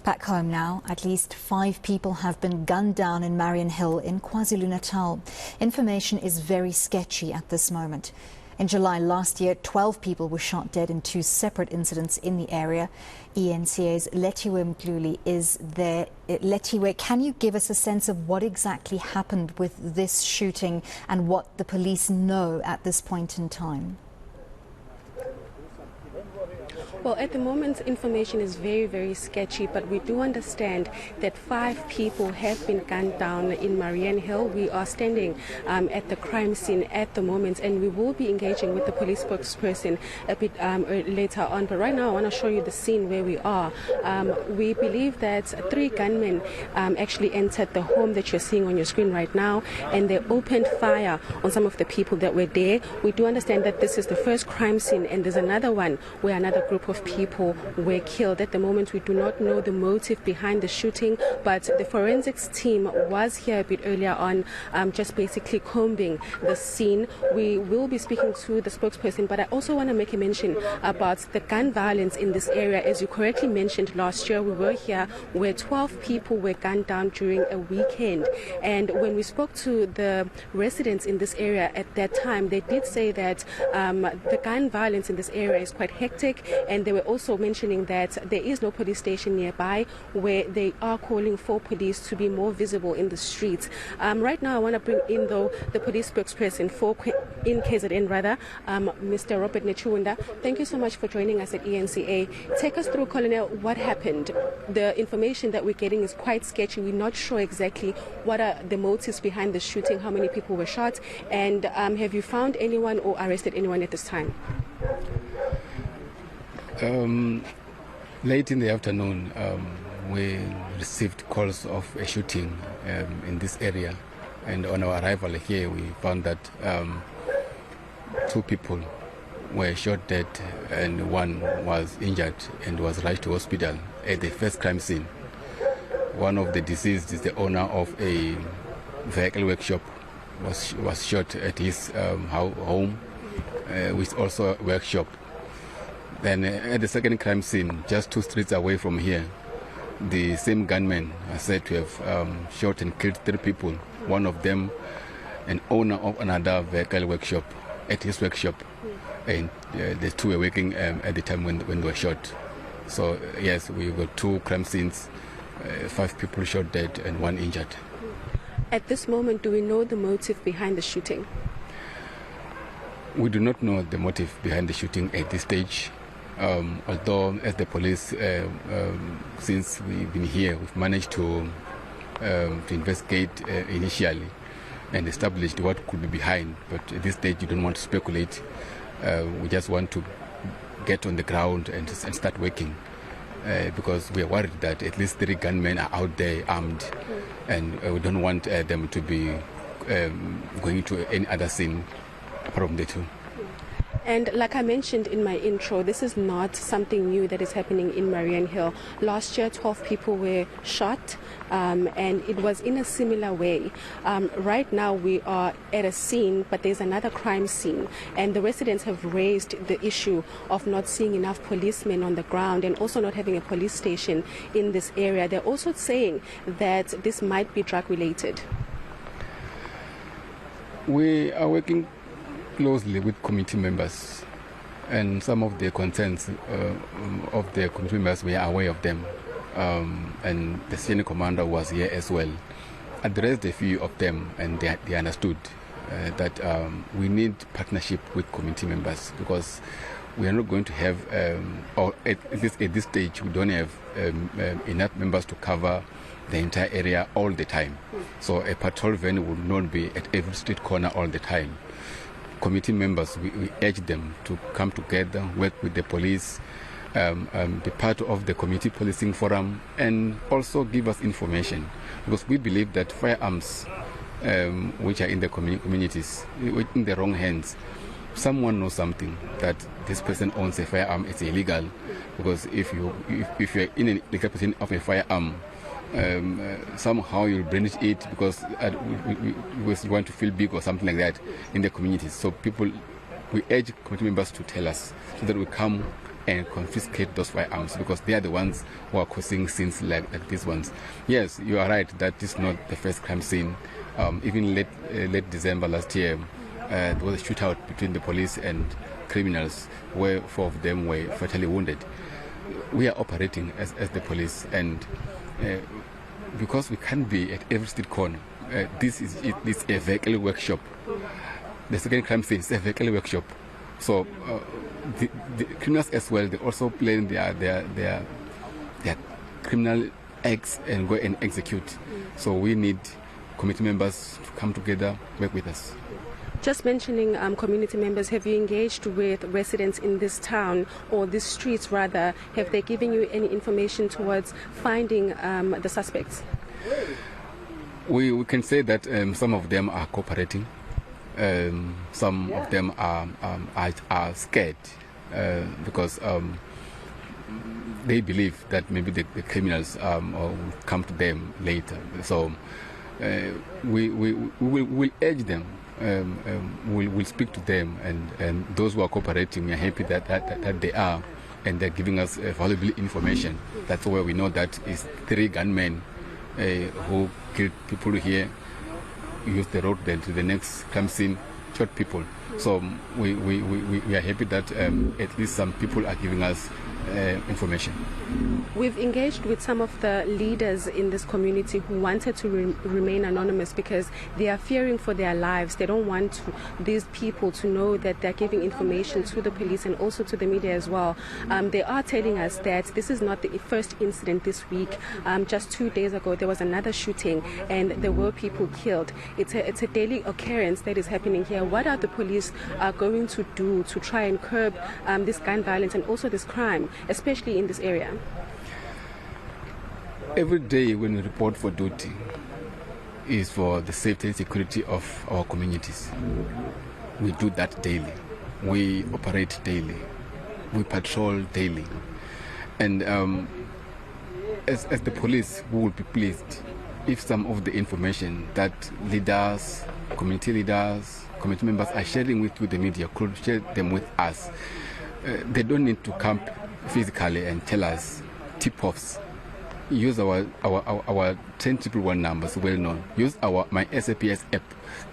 Back home now, at least 5 people have been gunned down in Mariannhill in KwaZulu-Natal. Information is very sketchy at this moment. In July last year, 12 people were shot dead in 2 separate incidents in the area. eNCA's Lethiwe Mdluli is there. Lethiwe, can you give us a sense of what exactly happened with this shooting and what the police know at this point in time? Well, at the moment, information is very, very sketchy, but we do understand that 5 people have been gunned down in Mariannhill. We are standing at the crime scene at the moment, and we will be engaging with the police spokesperson a bit later on. But right now, I want to show you the scene where we are. We believe that 3 gunmen actually entered the home that you're seeing on your screen right now, and they opened fire on some of the people that were there. We do understand that this is the first crime scene, and there's another one where another group of people were killed. At the moment, we do not know the motive behind the shooting, but the forensics team was here a bit earlier on, just basically combing the scene. We will be speaking to the spokesperson, but I also want to make a mention about the gun violence in this area. As you correctly mentioned, last year we were here where 12 people were gunned down during a weekend, and when we spoke to the residents in this area at that time, they did say that the gun violence in this area is quite hectic, and they were also mentioning that there is no police station nearby, where they are calling for police to be more visible in the streets. Right now, I want to bring in, though, the police spokesperson for in KZN, Mr. Robert Nechunda. Thank you so much for joining us at eNCA. Take us through, Colonel, what happened. The information that we're getting is quite sketchy. We're not sure exactly what are the motives behind the shooting, how many people were shot, and have you found anyone or arrested anyone at this time? Late in the afternoon, we received calls of a shooting in this area, and on our arrival here we found that 2 people were shot dead and 1 was injured and was rushed to hospital at the first crime scene. One of the deceased is the owner of a vehicle workshop, was shot at his home, which is also a workshop. Then at the second crime scene, just 2 streets away from here, the same gunman are said to have shot and killed 3 people. One of them, an owner of another vehicle workshop, at his workshop. And the 2 were working at the time when they were shot. So yes, we got 2 crime scenes, 5 people shot dead and 1 injured. At this moment, do we know the motive behind the shooting? We do not know the motive behind the shooting at this stage. Although as the police, since we've been here, we've managed to investigate initially and established what could be behind. But at this stage, you don't want to speculate. We just want to get on the ground and start working, because we are worried that at least 3 gunmen are out there armed, and we don't want them to be going to any other scene from the 2. And like I mentioned in my intro, this is not something new that is happening in Mariannhill. Last year, 12 people were shot, and it was in a similar way. Right now, we are at a scene, but there's another crime scene, and the residents have raised the issue of not seeing enough policemen on the ground and also not having a police station in this area. They're also saying that this might be drug-related. We are working closely with committee members, and some of the concerns of the committee members, we are aware of them, and the senior commander was here as well. Addressed a few of them, and they understood that we need partnership with committee members, because we are not going to have, or at least at this stage, we don't have enough members to cover the entire area all the time. So a patrol van will not be at every street corner all the time. Committee members, we urge them to come together, work with the police, be part of the community policing forum, and also give us information, because we believe that firearms which are in the communities, in the wrong hands, someone knows something that this person owns a firearm, it's illegal, because if you're in a legal possession of a firearm, somehow you'll brandish it because you want to feel big or something like that in the communities. So we urge community members to tell us, so that we come and confiscate those firearms, because they are the ones who are causing scenes like these ones. Yes, you are right that this is not the first crime scene. Even late December last year, there was a shootout between the police and criminals where 4 of them were fatally wounded. We are operating as the police, and because we can't be at every street corner, this is a vehicle workshop. The second crime scene is a vehicle workshop. So the criminals as well, they also plan their criminal acts and go and execute. So we need committee members to come together, work with us. Just mentioning community members, have you engaged with residents in this town, or these streets rather? Have they given you any information towards finding the suspects? We can say that some of them are cooperating. Some of them are scared because they believe that maybe the criminals will come to them later. So we will urge them. We'll speak to them, and those who are cooperating, we are happy that they are, and they're giving us valuable information. That's where we know that is 3 gunmen who killed people here, use the road then to the next crime scene, shot people. So we are happy that at least some people are giving us information. We've engaged with some of the leaders in this community who wanted to remain anonymous because they are fearing for their lives. They don't want these people to know that they're giving information to the police and also to the media as well. They are telling us that this is not the first incident this week. Just 2 days ago there was another shooting and there were people killed. It's a daily occurrence that is happening here. What are the police going to do to try and curb this gun violence and also this crime, especially in this area? Every day when we report for duty is for the safety and security of our communities. We do that daily. We operate daily. We patrol daily. And as the police, we will be pleased if some of the information that leaders, community members are sharing with the media could share them with us. They don't need to come physically and tell us tip-offs. Use our 10111 numbers, well known. Use my SAPS app.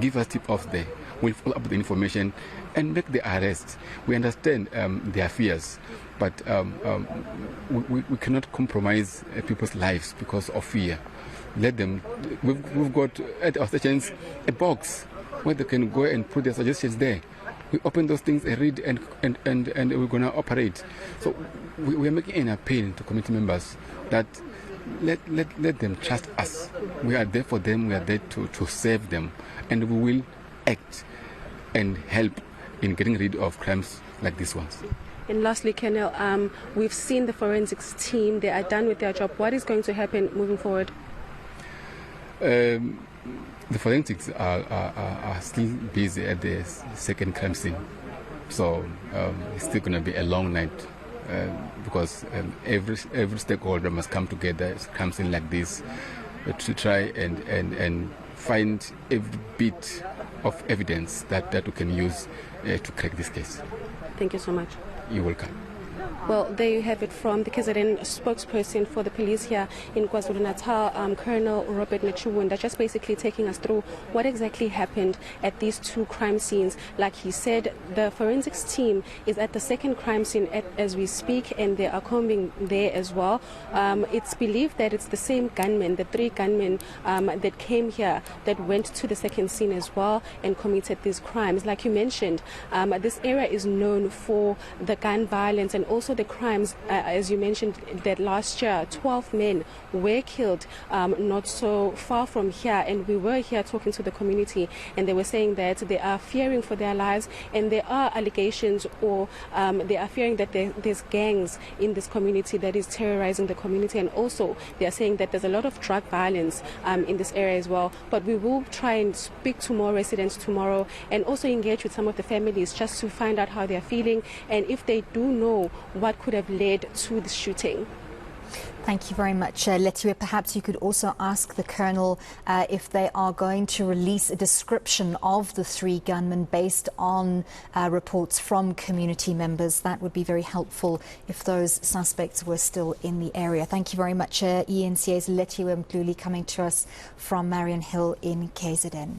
Give us tip-offs there. We'll follow up the information and make the arrest. We understand their fears, but we cannot compromise people's lives because of fear. Let them. We've got at our stations a box where they can go and put their suggestions there. We open those things and read, and we're going to operate. So we are making an appeal to community members that let them trust us. We are there for them. We are there to save them, and we will act and help in getting rid of crimes like these ones. And lastly, Colonel, we've seen the forensics team. They are done with their job. What is going to happen moving forward? The forensics are still busy at the second crime scene, so it's still going to be a long night because every stakeholder must come together at a crime scene like this to try and find every bit of evidence that we can use to crack this case. Thank you so much. You're welcome. Well, there you have it from the KZN spokesperson for the police here in KwaZulu-Natal, Colonel Robert Mdluli, just basically taking us through what exactly happened at these 2 crime scenes. Like he said, the forensics team is at the second crime scene as we speak, and they are combing there as well. It's believed that it's the same gunmen, the 3 gunmen that came here that went to the second scene as well and committed these crimes. Like you mentioned, this area is known for the gun violence and also the crimes, as you mentioned, that last year 12 men were killed not so far from here, and we were here talking to the community, and they were saying that they are fearing for their lives, and there are allegations, or they are fearing that there's gangs in this community that is terrorizing the community, and also they are saying that there's a lot of drug violence in this area as well. But we will try and speak to more residents tomorrow and also engage with some of the families just to find out how they're feeling and if they do know what could have led to the shooting. Thank you very much, Lethiwe. Perhaps you could also ask the Colonel if they are going to release a description of the 3 gunmen based on reports from community members. That would be very helpful if those suspects were still in the area. Thank you very much, eNCA's Lethiwe Mdluli, coming to us from Mariannhill in KZN.